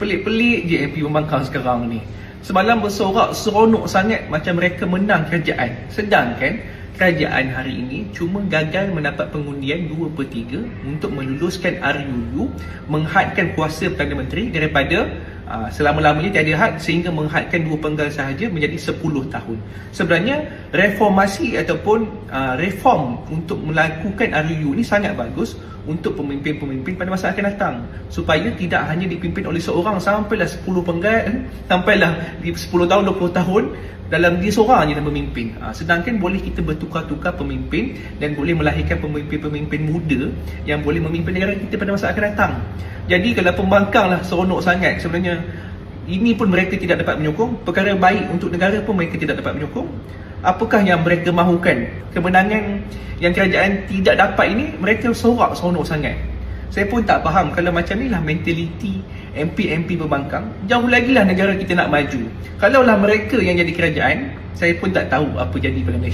Pelik-pelik je MP Pembangkang sekarang ni. Semalam bersorak seronok sangat macam mereka menang kerajaan. Sedangkan kerajaan hari ini cuma gagal mendapat pengundian 2/3 untuk meluluskan RUU menghadkan kuasa Perdana Menteri daripada selama-lamanya tiada had sehingga menghadkan 2 penggal sahaja menjadi 10 tahun. Sebenarnya reformasi ataupun reform untuk melakukan RUU ni sangat bagus untuk pemimpin-pemimpin pada masa akan datang, supaya tidak hanya dipimpin oleh seorang sampailah 10 penggal, sampailah di 10 tahun 20 tahun dalam dia seorang je yang memimpin. Sedangkan boleh kita bertukar-tukar pemimpin dan boleh melahirkan pemimpin-pemimpin muda yang boleh memimpin negara kita pada masa akan datang. Jadi kalau Pembangkang lah seronok sangat, sebenarnya ini pun mereka tidak dapat menyokong. Perkara baik untuk negara pun mereka tidak dapat menyokong. Apakah yang mereka mahukan? Kemenangan yang kerajaan tidak dapat ini, mereka sorak seronok sangat. Saya pun tak faham kalau macam ni lah mentaliti MP Pembangkang, jauh lagi lah negara kita nak maju. Kalaulah mereka yang jadi kerajaan, saya pun tak tahu apa jadi pada Malaysia.